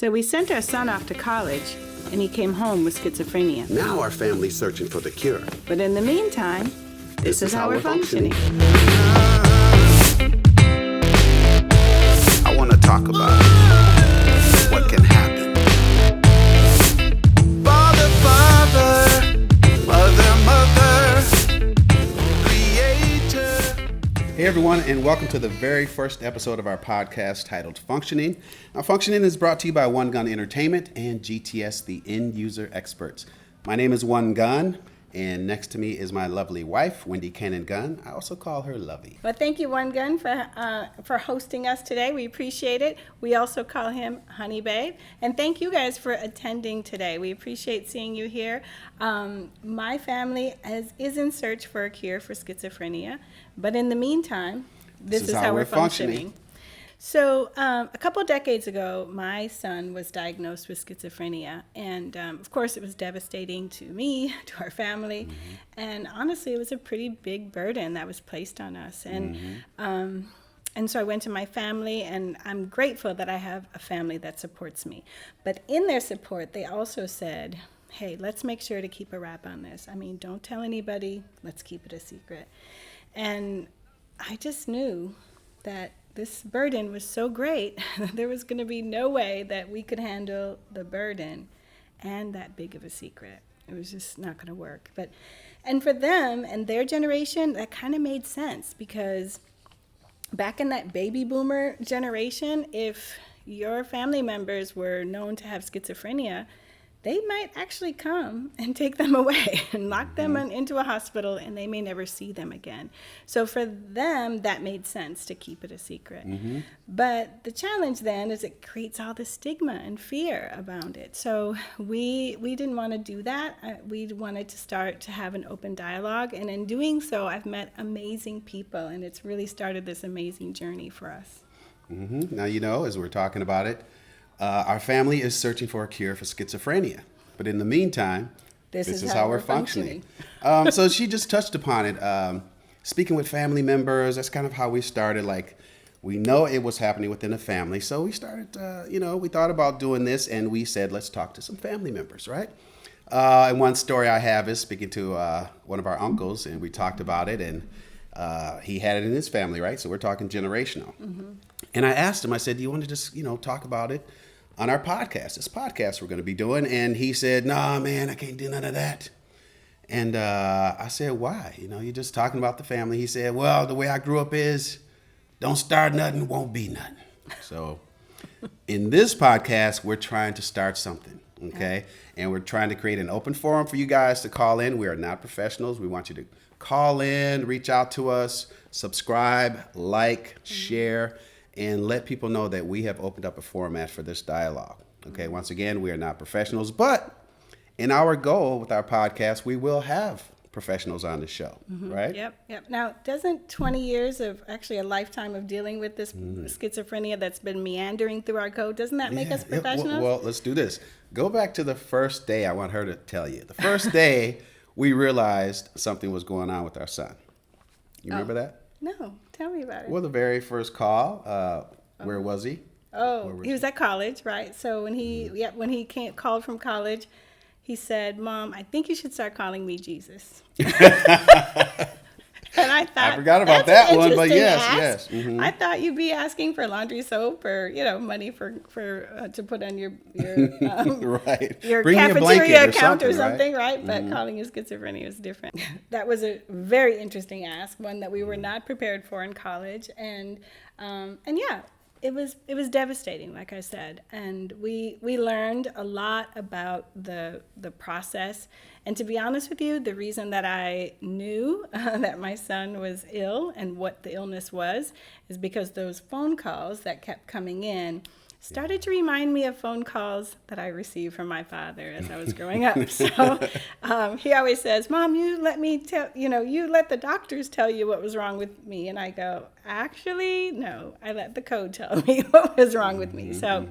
So we sent our son off to college, and he came home with schizophrenia. Now our family's searching for the cure. But in the meantime, this is how we're functioning. I want to talk about what can happen. Father, mother, creator. Hey everyone, and welcome to the very first episode of our podcast titled Functioning. Now, Functioning is brought to you by OneGunn Entertainment and GTS, the end user experts. My name is OneGunn, and next to me is my lovely wife, Wendy Cannon-Gunn. I also call her Lovey. Well, thank you, OneGunn, for hosting us today. We appreciate it. We also call him Honey Babe. And thank you guys for attending today. We appreciate seeing you here. My family is in search for a cure for schizophrenia. But in the meantime, this is how we're functioning. So a couple decades ago, my son was diagnosed with schizophrenia. And of course, it was devastating to me, to our family. Mm-hmm. And honestly, it was a pretty big burden that was placed on us. And and so I went to my family, and I'm grateful that I have a family that supports me. But in their support, they also said, hey, let's make sure to keep a wrap on this. I mean, don't tell anybody. Let's keep it a secret. And I just knew that this burden was so great that there was going to be no way that we could handle the burden and that big of a secret. It was just not going to work. And for them and their generation, that kind of made sense, because back in that baby boomer generation, if your family members were known to have schizophrenia, they might actually come and take them away and lock them into a hospital, and they may never see them again. So for them, that made sense to keep it a secret. Mm-hmm. But the challenge then is it creates all this stigma and fear around it. So we didn't want to do that. We wanted to start to have an open dialogue. And in doing so, I've met amazing people, and it's really started this amazing journey for us. Mm-hmm. Now, as we're talking about it, our family is searching for a cure for schizophrenia. But in the meantime, this is how we're functioning. So she just touched upon it. Speaking with family members, that's kind of how we started. Like, we know it was happening within the family. So we started, we thought about doing this, and we said, let's talk to some family members, right? And one story I have is speaking to one of our uncles, and we talked about it, and he had it in his family, right? So we're talking generational. Mm-hmm. And I asked him, I said, do you want to just, talk about it on our podcast, this podcast we're going to be doing? And he said, nah, man, I can't do none of that. And I said, why? You're just talking about the family. He said, well, the way I grew up is don't start nothing, won't be nothing. So in this podcast, we're trying to start something, okay? And we're trying to create an open forum for you guys to call in. We are not professionals. We want you to call in, reach out to us, subscribe, like, share, and let people know that we have opened up a format for this dialogue. Okay, once again, we are not professionals, but in our goal with our podcast, we will have professionals on the show, right? Yep. Now, doesn't 20 years of actually a lifetime of dealing with this schizophrenia that's been meandering through our code, doesn't that make us professionals? Well, let's do this. Go back to the first day. I want her to tell you. The first day we realized something was going on with our son. You remember that? No, tell me about it. Well, the very first call, where was he? He was at college, right? So when he called from college, he said, Mom, I think you should start calling me Jesus. And I thought, I forgot about that one, but yes. Yes. Mm-hmm. I thought you'd be asking for laundry soap or money for to put on your right. your Bring cafeteria account or something, right? right? But calling you schizophrenia is different. That was a very interesting ask, one that we were not prepared for in college, and yeah. It was devastating, like I said, and we learned a lot about the process. And to be honest with you, the reason that I knew that my son was ill and what the illness was is because those phone calls that kept coming in started to remind me of phone calls that I received from my father as I was growing up. So he always says, Mom, you let the doctors tell you what was wrong with me. And I go, actually, no, I let the code tell me what was wrong with me. So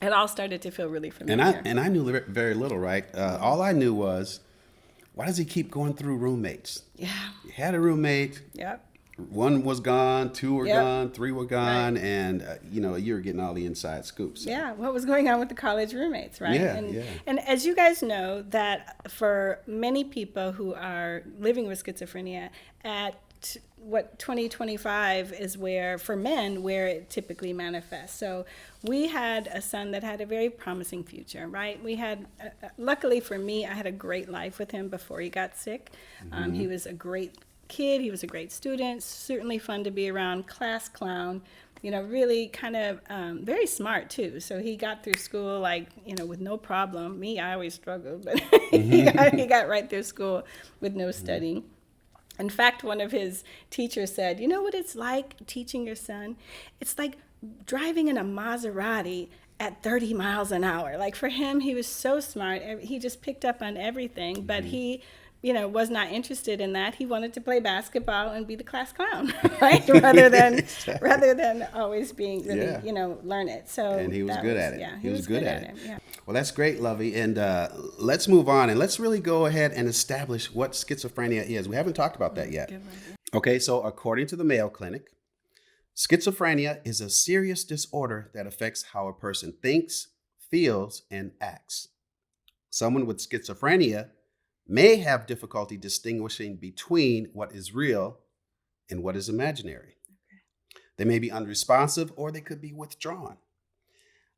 it all started to feel really familiar. And I knew very little, right? All I knew was, why does he keep going through roommates? Yeah. He had a roommate. Yep. one was gone, two were Yep. gone, three were gone, Right. and you're getting all the inside scoops. So. Yeah, what was going on with the college roommates, right? Yeah, and yeah. and as you guys know, that for many people who are living with schizophrenia, at what 2025 is where, for men, where it typically manifests. So we had a son that had a very promising future, right? We had, luckily for me, I had a great life with him before he got sick. He was a great kid. He was a great student, certainly fun to be around, class clown, really kind of very smart too. So he got through school with no problem. Me, I always struggled, but he got right through school with no studying. In fact, one of his teachers said, "You know what it's like teaching your son? It's like driving in a Maserati at 30 miles an hour." Like for him, he was so smart. He just picked up on everything, but he, was not interested in that. He wanted to play basketball and be the class clown, right? rather than always being really, learn it. So And he was good at it. Yeah, he was good at it. Yeah. Well, that's great, Lovey. And let's move on and let's really go ahead and establish what schizophrenia is. We haven't talked about that yet. Good one, yeah. Okay, so according to the Mayo Clinic, schizophrenia is a serious disorder that affects how a person thinks, feels, and acts. Someone with schizophrenia may have difficulty distinguishing between what is real and what is imaginary. Okay. They may be unresponsive or they could be withdrawn.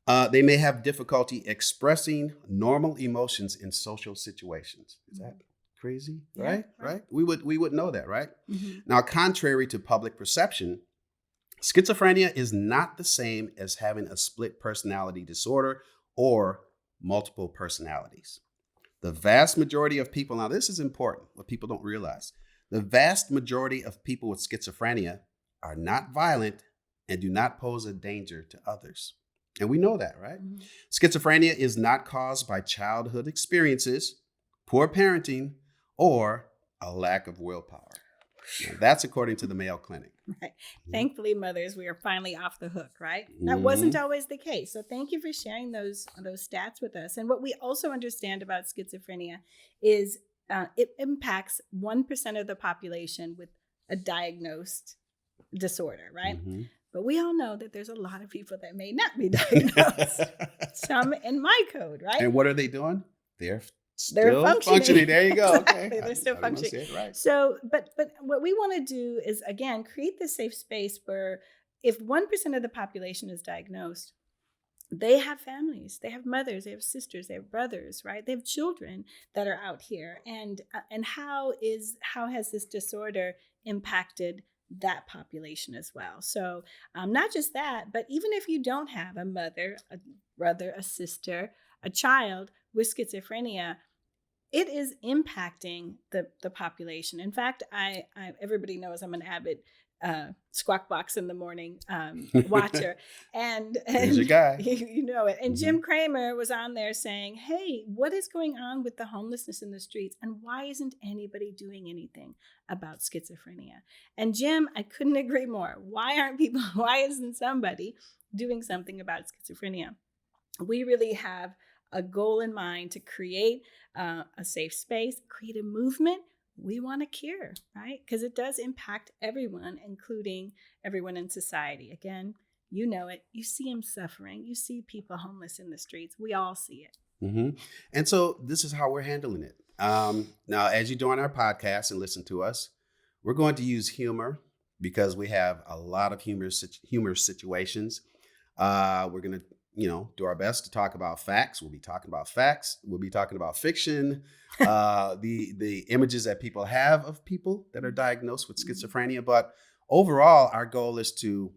They may have difficulty expressing normal emotions in social situations. Is that crazy? Yeah, right? We would know that, right? Mm-hmm. Now, contrary to public perception, schizophrenia is not the same as having a split personality disorder or multiple personalities. The vast majority of people, now this is important, what people don't realize. The vast majority of people with schizophrenia are not violent and do not pose a danger to others. And we know that, right? Mm-hmm. Schizophrenia is not caused by childhood experiences, poor parenting, or a lack of willpower. Now, that's according to the Mayo Clinic. Right. Thankfully, mothers, we are finally off the hook, right? That wasn't always the case. So thank you for sharing those stats with us. And what we also understand about schizophrenia is it impacts 1% of the population with a diagnosed disorder, right? Mm-hmm. But we all know that there's a lot of people that may not be diagnosed. Some in my code, right? And what are they doing? They're still functioning. There you go. Exactly. Okay. They're still functioning. It, right. So, but what we want to do is, again, create this safe space where if 1% of the population is diagnosed, they have families, they have mothers, they have sisters, they have brothers, right? They have children that are out here. And how has this disorder impacted that population as well? So not just that, but even if you don't have a mother, a brother, a sister, a child with schizophrenia, it is impacting the population. In fact, I everybody knows I'm an avid Squawk Box in the Morning watcher. And there's your guy. You know it. And Jim Cramer was on there saying, hey, what is going on with the homelessness in the streets? And why isn't anybody doing anything about schizophrenia? And Jim, I couldn't agree more. Why isn't somebody doing something about schizophrenia? We really have a goal in mind to create a safe space, create a movement. We want a cure, right? Because it does impact everyone, including everyone in society. Again, you know it. You see them suffering. You see people homeless in the streets. We all see it. Mm-hmm. And so this is how we're handling it. Now, as you join our podcast and listen to us, we're going to use humor because we have a lot of humorous situations. We're going to do our best to talk about facts. We'll be talking about facts. We'll be talking about fiction, the images that people have of people that are diagnosed with schizophrenia. But overall, our goal is to,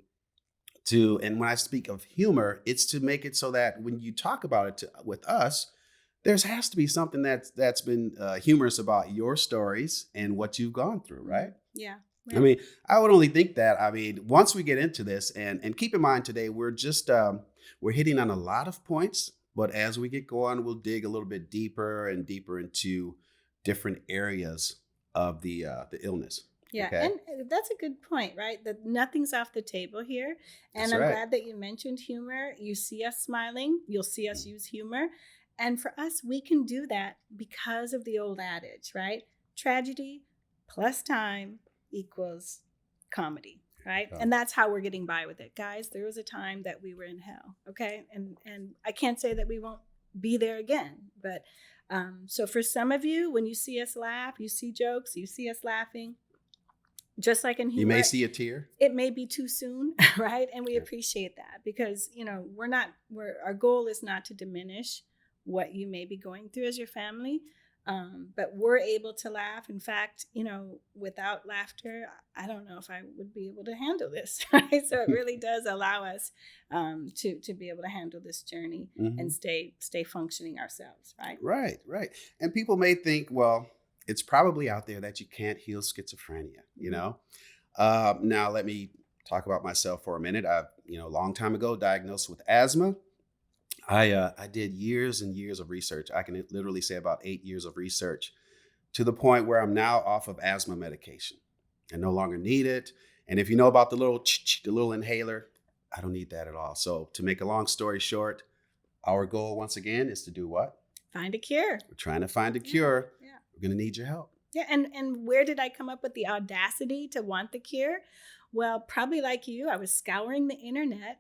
and when I speak of humor, it's to make it so that when you talk about it with us, there has to be something that's been humorous about your stories and what you've gone through, right? Yeah. I mean, I would only think that, once we get into this, and keep in mind today, we're just, we're hitting on a lot of points, but as we get going, we'll dig a little bit deeper and deeper into different areas of the illness. Yeah, okay? And that's a good point, right? That nothing's off the table here. And That's I'm right. glad that you mentioned humor. You see us smiling, you'll see us use humor. And for us, we can do that because of the old adage, right? Tragedy plus time equals comedy, right? Oh. And that's how we're getting by with it. Guys, there was a time that we were in hell, okay? And I can't say that we won't be there again. But so for some of you, when you see us laugh, you see jokes, you see us laughing, just like in humor. You may see a tear. It may be too soon, right? And we appreciate that because, our goal is not to diminish what you may be going through as your family. But we're able to laugh. In fact, without laughter, I don't know if I would be able to handle this, right? So it really does allow us to be able to handle this journey and stay functioning ourselves, right? Right. And people may think, well, it's probably out there that you can't heal schizophrenia, Now, let me talk about myself for a minute. I, a long time ago, diagnosed with asthma. I did years and years of research. I can literally say about 8 years of research to the point where I'm now off of asthma medication. I no longer need it. And if you know about the little inhaler, I don't need that at all. So to make a long story short, our goal once again is to do what? Find a cure. We're trying to find a cure. Yeah. We're going to need your help. Yeah. And where did I come up with the audacity to want the cure? Well, probably like you, I was scouring the internet,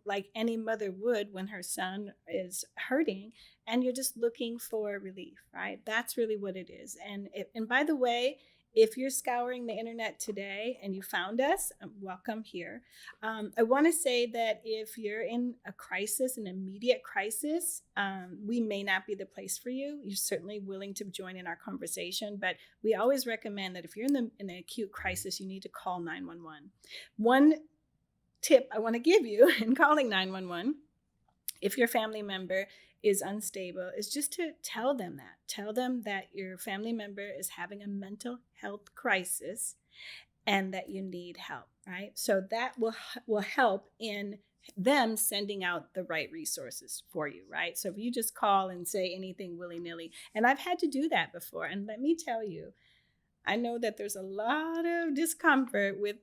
like any mother would when her son is hurting, and you're just looking for relief, right? That's really what it is. And by the way, if you're scouring the internet today and you found us, welcome here. I want to say that if you're in a crisis, an immediate crisis, we may not be the place for you. You're certainly willing to join in our conversation, but we always recommend that if you're in an acute crisis, you need to call 911. One tip I want to give you in calling 911, if your family member is unstable, is just to tell them that your family member is having a mental health crisis and that you need help, right? So that will help in them sending out the right resources for you, right? So if you just call and say anything willy-nilly, and I've had to do that before, and let me tell you, I know that there's a lot of discomfort with,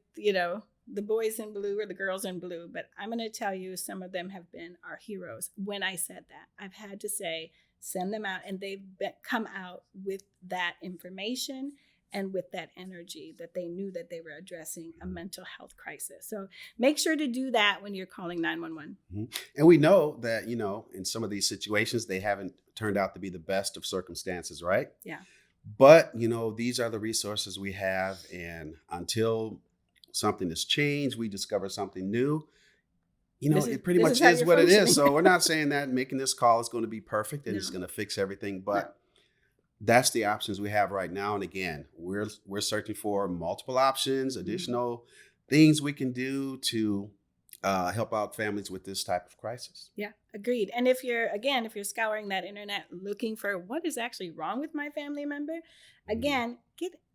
the boys in blue or the girls in blue, but I'm going to tell you, some of them have been our heroes. When I said that, I've had to say, send them out, and they've come out with that information and with that energy that they knew that they were addressing a mental health crisis. So make sure to do that when you're calling 911. And we know that, in some of these situations, they haven't turned out to be the best of circumstances, right? Yeah. But, these are the resources we have. And until something has changed, we discover something new. It pretty much is what it is. So we're not saying that making this call is going to be perfect and it's going to fix everything, but that's the options we have right now. And again, we're searching for multiple options, additional things we can do to help out families with this type of crisis. Yeah, agreed. And if you're scouring that internet looking for what is actually wrong with my family member, again,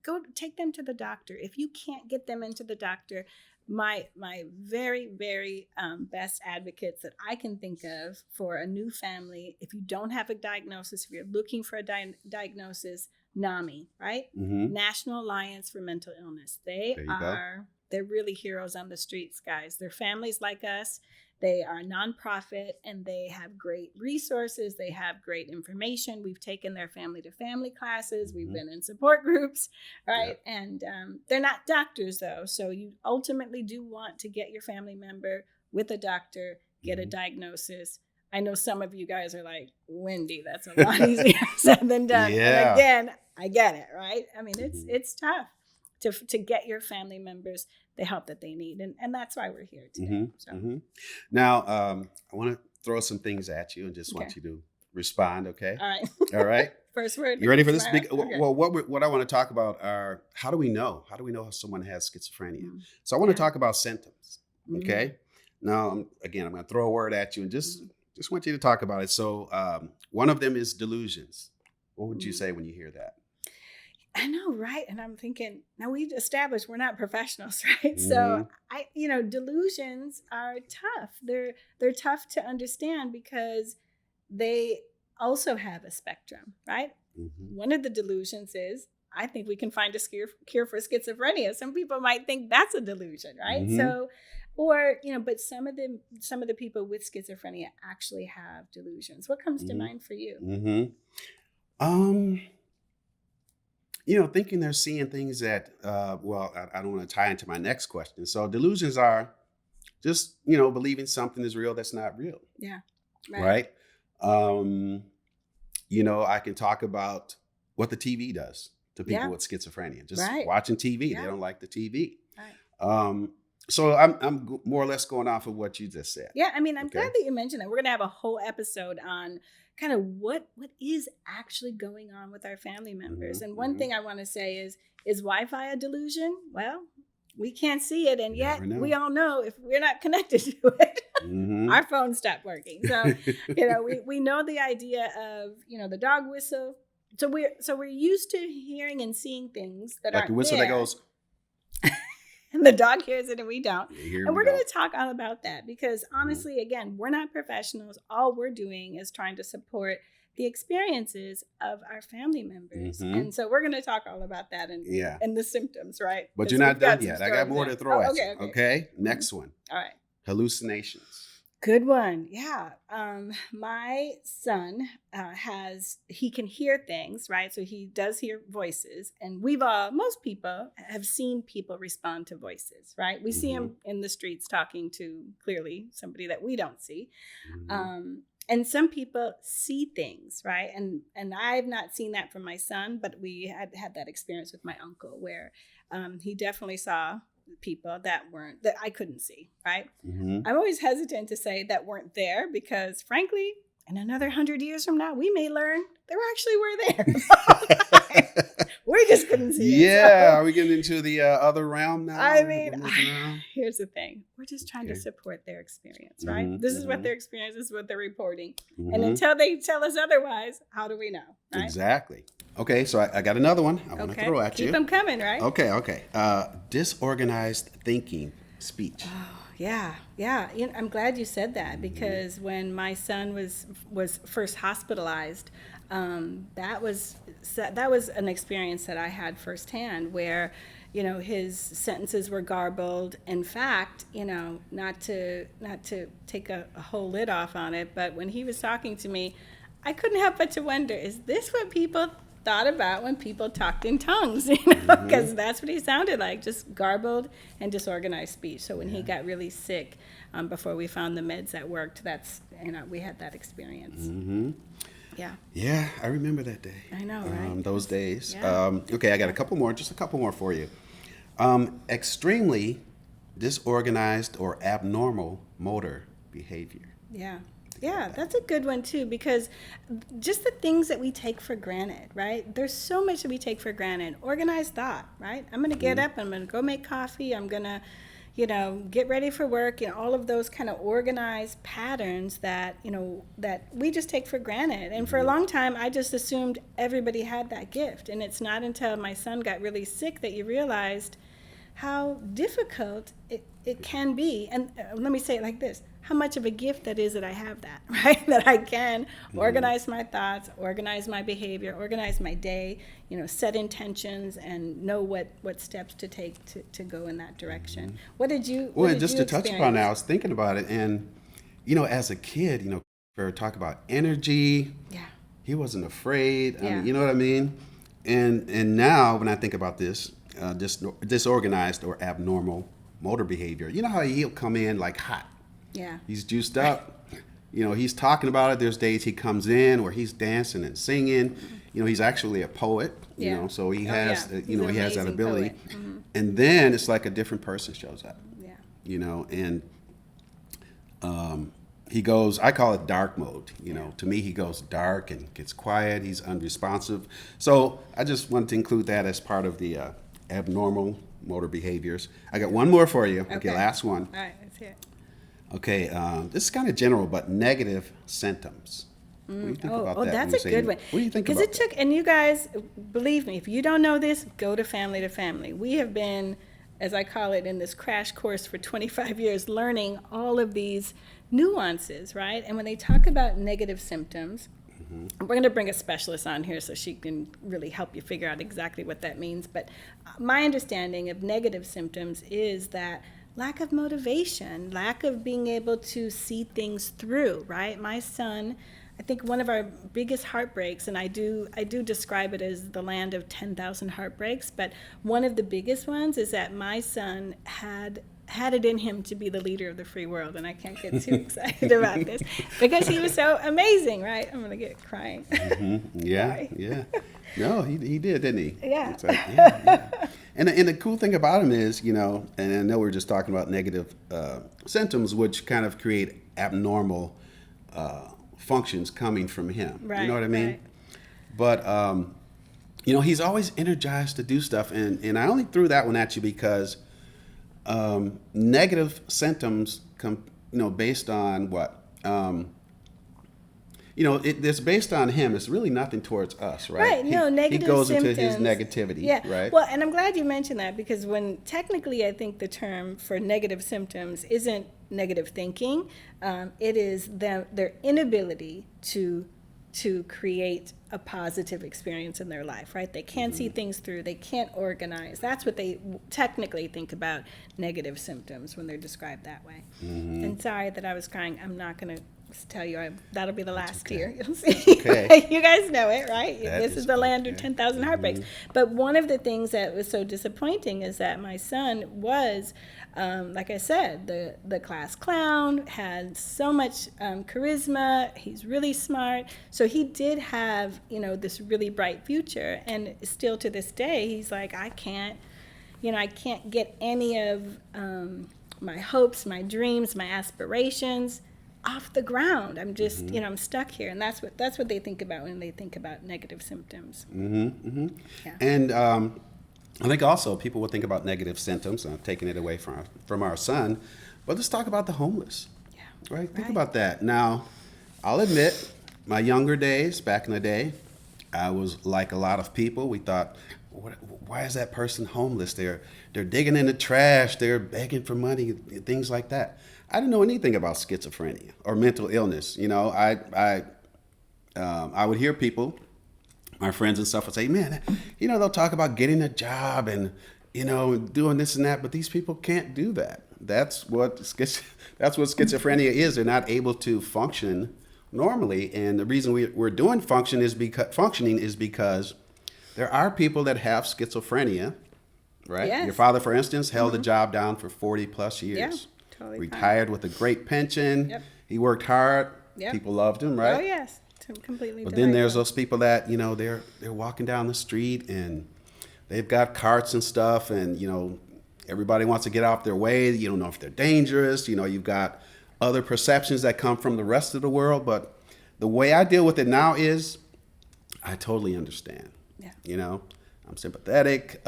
go take them to the doctor. If you can't get them into the doctor, my very, very best advocates that I can think of for a new family, if you don't have a diagnosis, if you're looking for a diagnosis, NAMI, right? National Alliance for Mental Illness. They're really heroes on the streets, guys. They're families like us. They are a nonprofit, and they have great resources. They have great information. We've taken their family-to-family classes. We've been in support groups, right? Yeah. And they're not doctors, though. So you ultimately do want to get your family member with a doctor, get a diagnosis. I know some of you guys are like, Wendy, that's a lot easier said than done. Yeah. And again, I get it, right? I mean, it's tough to get your family members the help that they need. And that's why we're here today. Now, I want to throw some things at you and just want you to respond, okay? All right. First word. You ready for this? Okay. Well, what I want to talk about are, how do we know? How do we know if someone has schizophrenia? So I want to talk about symptoms, okay? Now, again, I'm going to throw a word at you and just want you to talk about it. So one of them is delusions. What would you say when you hear that? I know, right? And I'm thinking, now we've established we're not professionals, right? So delusions are tough. They're tough to understand because they also have a spectrum, right? One of the delusions is, I think we can find a cure for schizophrenia. Some people might think that's a delusion, right? So, or, but some of the people with schizophrenia actually have delusions. What comes to mind for you? thinking they're seeing things that, well, I don't want to tie into my next question. So delusions are just, believing something is real that's not real. Yeah. Right. I can talk about what the TV does to people with schizophrenia. Just watching TV. They don't like the TV. Right. So I'm more or less going off of what you just said. Yeah, I mean, I'm glad that you mentioned that. We're going to have a whole episode on kind of what is actually going on with our family members. And one thing I want to say is Wi-Fi a delusion? Well, we can't see it, and yet we all know if we're not connected to it, our phone stopped working. So, we know the idea of, the dog whistle. So we're used to hearing and seeing things that aren't the whistle there. that goes. And the dog hears it and we don't. And we're going to talk all about that because honestly, again, we're not professionals. All we're doing is trying to support the experiences of our family members. And so we're going to talk all about that and the symptoms, right? But you're not done yet. I got more to throw at you. Okay. Next one. All right. Hallucinations. Good one. Yeah. My son he can hear things, right? So he does hear voices, and most people have seen people respond to voices, right? We see him in the streets talking to clearly somebody that we don't see. And some people see things, right? And I've not seen that from my son, but we had that experience with my uncle where he definitely saw people that I couldn't see, right? I'm always hesitant to say that weren't there because frankly, in another 100 years from now, we may learn they actually were there. We just couldn't see it. Yeah, are we getting into the other realm now? I mean, here's the thing. We're just trying to support their experience, right? This is what their experience is, what they're reporting. And until they tell us otherwise, how do we know, right? Exactly. Okay, so I got another one I want to throw at you. Keep them coming, right? Okay. Disorganized thinking speech. Yeah. I'm glad you said that because when my son was first hospitalized, that was an experience that I had firsthand where, his sentences were garbled. In fact, not to take a whole lid off on it, but when he was talking to me, I couldn't help but to wonder, is this what people thought about when people talked in tongues, because that's what he sounded like, just garbled and disorganized speech. So when he got really sick, before we found the meds that worked, we had that experience. Yeah, I remember that day. I know, right? Those days. Yeah. Okay, I got a couple more for you. Extremely disorganized or abnormal motor behavior. Yeah, that's a good one too, because just the things that we take for granted, right? There's so much that we take for granted. Organized thought, right? I'm going to get up, I'm going to go make coffee, I'm going to, get ready for work, all of those kind of organized patterns that, that we just take for granted. And for a long time, I just assumed everybody had that gift. And it's not until my son got really sick that you realized how difficult it can be. And let me say it like this. How much of a gift that is that I have that, right? That I can organize my thoughts, organize my behavior, organize my day, set intentions and know what steps to take to go in that direction. What did you just to touch upon that, I was thinking about it. And, as a kid, for talk about energy. Yeah. He wasn't afraid. I mean, you know what I mean? And now when I think about this, disorganized or abnormal motor behavior, how he'll come in like hot. Yeah. He's juiced up. He's talking about it. There's days he comes in where he's dancing and singing. He's actually a poet, so he has, he has that ability. And then it's like a different person shows up. Yeah. And he goes, I call it dark mode. To me, he goes dark and gets quiet. He's unresponsive. So I just wanted to include that as part of the abnormal motor behaviors. I got one more for you. Okay, last one. All right, let's hear it. Okay, this is kind of general, but negative symptoms. What do you think about that? That's a good one. What do you think about that? Because and you guys, believe me, if you don't know this, go to Family to Family. We have been, as I call it, in this crash course for 25 years, learning all of these nuances, right? And when they talk about negative symptoms, we're going to bring a specialist on here so she can really help you figure out exactly what that means. But my understanding of negative symptoms is that lack of motivation, lack of being able to see things through, right? My son I think one of our biggest heartbreaks, and I do describe it as the land of 10,000 heartbreaks, but one of the biggest ones is that my son had it in him to be the leader of the free world, and I can't get too excited about this because he was so amazing, right? I'm gonna get crying. Yeah. No, he did, didn't he? Yeah. It's like, yeah. And the cool thing about him is, and I know we were just talking about negative symptoms, which kind of create abnormal functions coming from him. Right, you know what I mean? Right. But he's always energized to do stuff, and I only threw that one at you because negative symptoms come, based on what? It's based on him. It's really nothing towards us, right? Right. No, negative symptoms. He goes into his negativity, yeah. right? Well, and I'm glad you mentioned that because when technically I think the term for negative symptoms isn't negative thinking. It is their inability to create a positive experience in their life, right? They can't see things through. They can't organize. That's what they technically think about negative symptoms when they're described that way. And sorry that I was crying. I'm not going to tell you. That'll be the last tear. You'll see. Okay. You guys know it, right? That this is the land of 10,000 heartbreaks. But one of the things that was so disappointing is that my son was, like I said, the class clown, had so much charisma. He's really smart. So he did have, this really bright future. And still to this day, he's like, I can't get any of my hopes, my dreams, my aspirations off the ground. I'm just, I'm stuck here. And that's what they think about when they think about negative symptoms. Yeah. And I think also people will think about negative symptoms, taking it away from our son, but let's talk about the homeless. Yeah. Right? Think about that. Now, I'll admit, my younger days, back in the day, I was like a lot of people. We thought, why is that person homeless? They're digging in the trash. They're begging for money, things like that. I didn't know anything about schizophrenia or mental illness. I would hear people, my friends and stuff, would say, man, they'll talk about getting a job and, doing this and that, but these people can't do that. That's what schizophrenia is. They're not able to function normally. And the reason we're doing functioning is because there are people that have schizophrenia, right? Yes. Your father, for instance, held a job down for 40 plus years. Yeah. Totally retired with a great pension. Yep. He worked hard. Yep. People loved him, right? Oh yes, completely. But then there's those people that they're walking down the street and they've got carts and stuff, and everybody wants to get off their way. You don't know if they're dangerous. You've got other perceptions that come from the rest of the world. But the way I deal with it now is, I totally understand. Yeah. I'm sympathetic.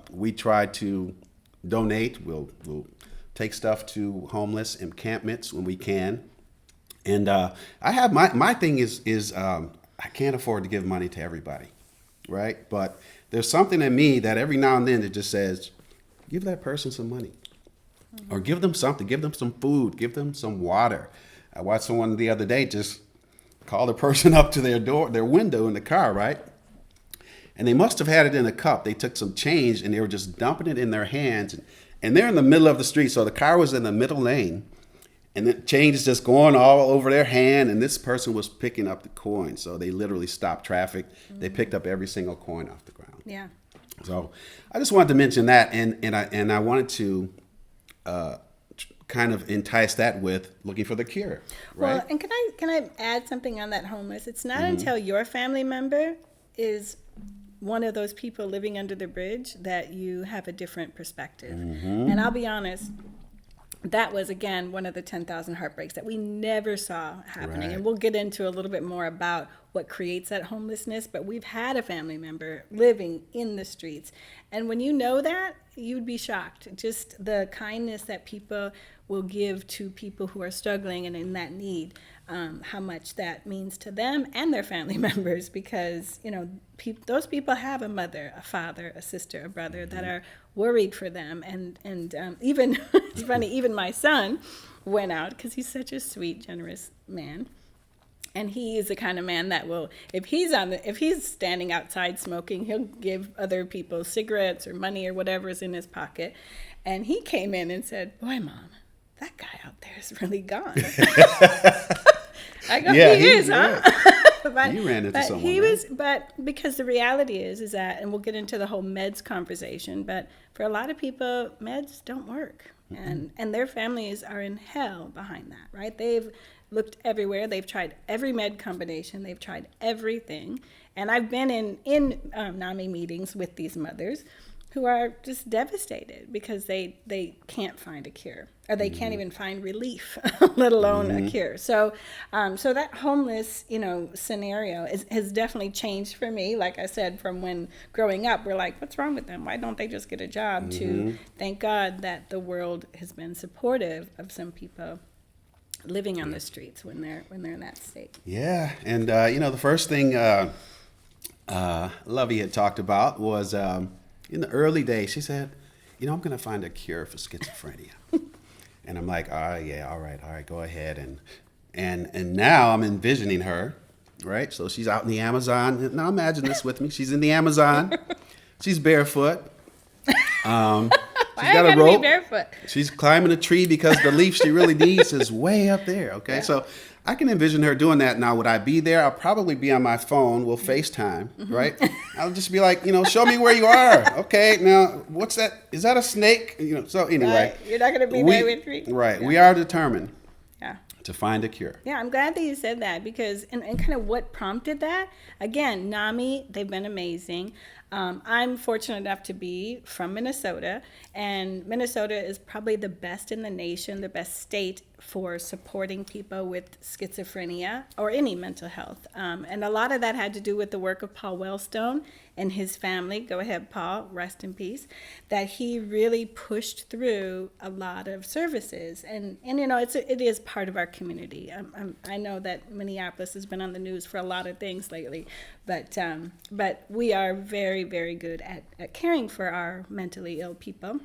We try to donate. We'll take stuff to homeless encampments when we can. And I have my thing is I can't afford to give money to everybody, right? But there's something in me that every now and then it just says, give that person some money. Or give them something, give them some food, give them some water. I watched someone the other day just call the person up to their window in the car, right? And they must have had it in a cup. They took some change and they were just dumping it in their hands. And they're in the middle of the street, so the car was in the middle lane, and the change is just going all over their hand, and this person was picking up the coin. So they literally stopped traffic. They picked up every single coin off the ground. Yeah. So I just wanted to mention that, and I wanted to kind of entice that with looking for the cure, right? Well, and can I add something on that homeless? It's not until your family member is one of those people living under the bridge that you have a different perspective. And I'll be honest, that was, again, one of the 10,000 heartbreaks that we never saw happening. Right. And we'll get into a little bit more about what creates that homelessness, but we've had a family member living in the streets. And when you know that, you'd be shocked. Just the kindness that people will give to people who are struggling and in that need, how much that means to them and their family members, because, those people have a mother, a father, a sister, a brother that are worried for them. And even, it's funny, even my son went out because he's such a sweet, generous man. And he is the kind of man that will, if he's standing outside smoking, he'll give other people cigarettes or money or whatever's in his pocket. And he came in and said, "Boy, Mom, that guy out there is really gone." I go, yeah, he is, huh? But, you ran into someone. But because the reality is that, and we'll get into the whole meds conversation, but for a lot of people, meds don't work. And their families are in hell behind that, right? They've looked everywhere. They've tried every med combination. They've tried everything. And I've been in NAMI meetings with these mothers who are just devastated because they can't find a cure, or they can't even find relief, let alone a cure. So so that homeless, scenario has definitely changed for me. Like I said, from when growing up, we're like, what's wrong with them? Why don't they just get a job? To thank God that the world has been supportive of some people living on the streets when they're in that state. Yeah, and the first thing Lovey had talked about was in the early days, she said, I'm going to find a cure for schizophrenia. And I'm like, all right, go ahead. And now I'm envisioning her, right? So she's out in the Amazon. Now imagine this with me. She's in the Amazon. She's barefoot. She's got a rope. She's climbing a tree because the leaf she really needs is way up there. Okay, so I can envision her doing that. Now, would I be there? I'll probably be on my phone. We'll FaceTime, right? I'll just be like, show me where you are. Okay, now what's that? Is that a snake? So anyway, you're not going to be there with me, right? Yeah. We are determined. Yeah. To find a cure. Yeah, I'm glad that you said that because, and kind of what prompted that, again, NAMI, they've been amazing. I'm fortunate enough to be from Minnesota, and Minnesota is probably the best in the nation, the best state for supporting people with schizophrenia or any mental health. And a lot of that had to do with the work of Paul Wellstone and his family. Go ahead, Paul, rest in peace. That he really pushed through a lot of services. And it is part of our community. I know that Minneapolis has been on the news for a lot of things lately, but we are very, very good at caring for our mentally ill people.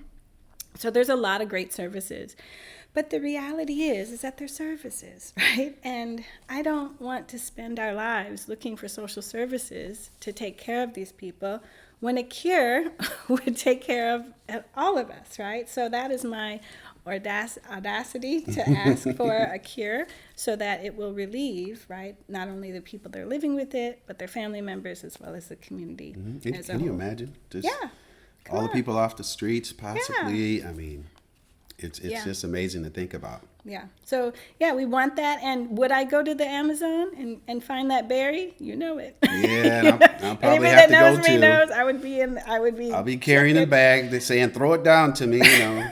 So there's a lot of great services. But the reality is that they're services, right? And I don't want to spend our lives looking for social services to take care of these people when a cure would take care of all of us, right? So that is my audacity to ask for a cure so that it will relieve, right, not only the people that are living with it, but their family members as well as the community as a whole. Can you imagine? Just yeah. All the people off the streets, possibly. Yeah. I mean, it's just amazing to think about. Yeah. So, we want that. And would I go to the Amazon and find that berry? You know it. Yeah, I'll probably have to go too. Knows I would be. I'll be carrying a bag. They're saying, throw it down to me.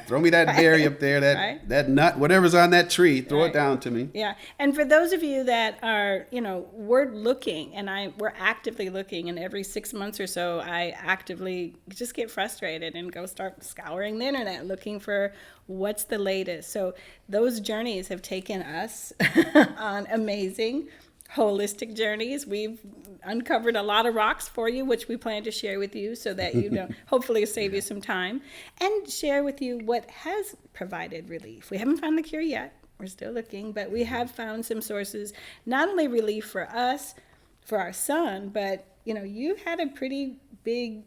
Throw me that berry up there, that nut, whatever's on that tree. Throw it down to me. Yeah. And for those of you that are, we're looking, and we're actively looking, and every 6 months or so, I actively just get frustrated and go start scouring the internet looking for what's the latest. So those journeys have taken us on amazing holistic journeys. We've uncovered a lot of rocks for you, which we plan to share with you so that hopefully save you some time and share with you what has provided relief. We haven't found the cure yet. We're still looking, but we have found some sources, not only relief for us, for our son, but you had a pretty big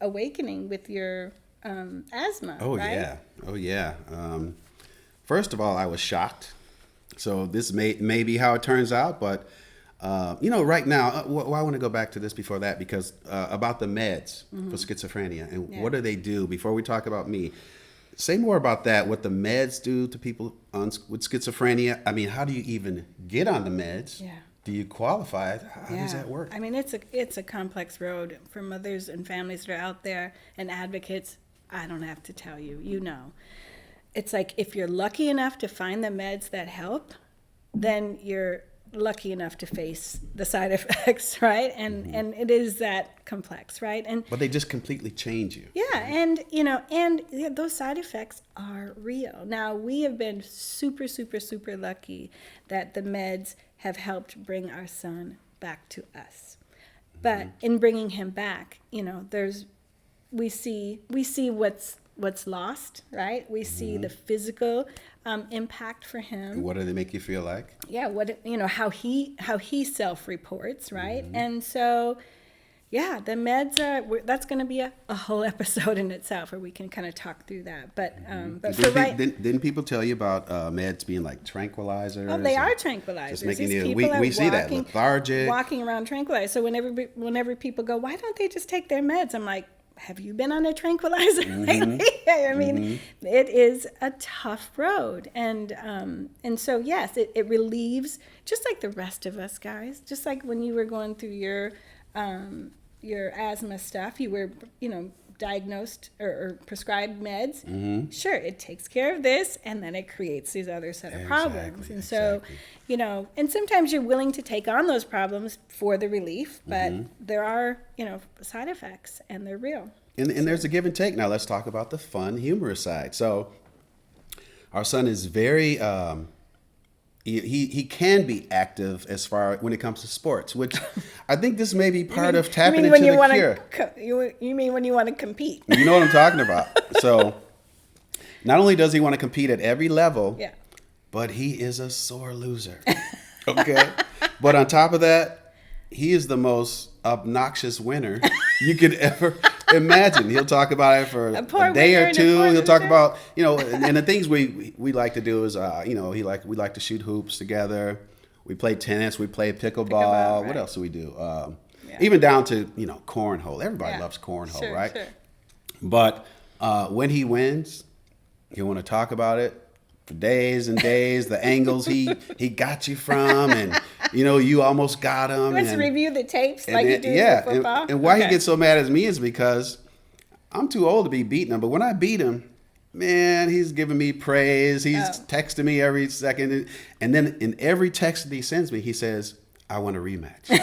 awakening with your asthma. Right? Oh yeah. First of all, I was shocked. So this may be how it turns out, but right now, I want to go back to this before that because about the meds for schizophrenia and what do they do? Before we talk about me, say more about that. What the meds do to people with schizophrenia? I mean, how do you even get on the meds? Yeah. Do you qualify? How does that work? I mean, it's a complex road for mothers and families that are out there and advocates. I don't have to tell you, It's like if you're lucky enough to find the meds that help, then you're lucky enough to face the side effects, right? And it is that complex, right? But they just completely change you. Yeah, and those side effects are real. Now, we have been super, super, super lucky that the meds have helped bring our son back to us. But in bringing him back, we see what's lost, right? We see the physical impact for him. And what do they make you feel like? Yeah, how he self-reports, right? And so Yeah, the meds that's going to be a whole episode in itself, where we can kind of talk through that. But didn't people tell you about meds being like tranquilizers? Oh, they are tranquilizers. Just making you, we see that lethargic, walking around tranquilized. So whenever people go, why don't they just take their meds? I'm like, have you been on a tranquilizer lately? I mean, it is a tough road, and so yes, it relieves, just like the rest of us guys. Just like when you were going through your asthma stuff, you were, diagnosed or prescribed meds. Sure, it takes care of this, and then it creates these other set of problems. And so, and sometimes you're willing to take on those problems for the relief, but there are, side effects, and they're real. And there's a give and take. Now let's talk about the fun, humorous side. So our son is very he can be active as far when it comes to sports, which I think this may be part of tapping into the cure. You mean when you want to compete? You know what I'm talking about. So not only does he want to compete at every level, but he is a sore loser. Okay? But on top of that, he is the most obnoxious winner you could ever imagine. He'll talk about it for a day or two. He'll talk about, and the things we like to do is, we like to shoot hoops together. We play tennis. We play pickleball. Right. What else do we do? Even down to, cornhole. Everybody loves cornhole, right? Sure. But when he wins, he'll want to talk about it for days and days, the angles he got you from, and you almost got him. Let's review the tapes like you do in football. And why he gets so mad at me is because I'm too old to be beating him. But when I beat him, man, he's giving me praise. He's texting me every second, and then in every text that he sends me, he says, "I want a rematch."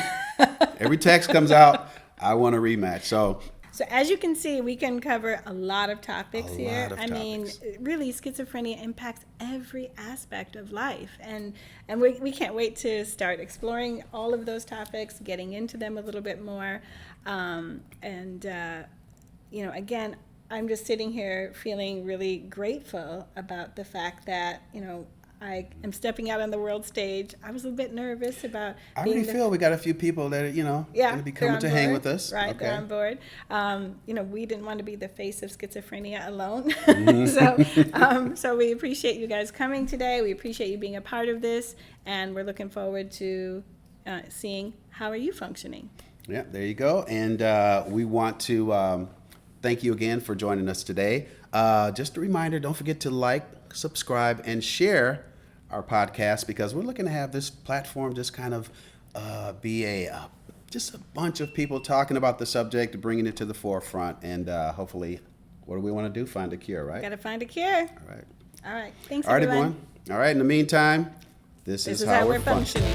Every text comes out, "I want a rematch." So as you can see, we can cover a lot of topics here. I mean, really, schizophrenia impacts every aspect of life. And we can't wait to start exploring all of those topics, getting into them a little bit more. Again, I'm just sitting here feeling really grateful about the fact that, I am stepping out on the world stage. I was a bit nervous about. I already feel we got a few people that are, going to be coming to hang with us. Right, okay. They're on board. We didn't want to be the face of schizophrenia alone. So we appreciate you guys coming today. We appreciate you being a part of this, and we're looking forward to seeing how are you functioning. Yeah, there you go. And we want to thank you again for joining us today. Just a reminder, don't forget to like, subscribe, and share our podcast, because we're looking to have this platform just kind of be just a bunch of people talking about the subject, bringing it to the forefront, and hopefully, what do we want to do? Find a cure, right? Got to find a cure. All right. All right. Thanks, everyone. All right, All right, in the meantime, this is how we're functioning.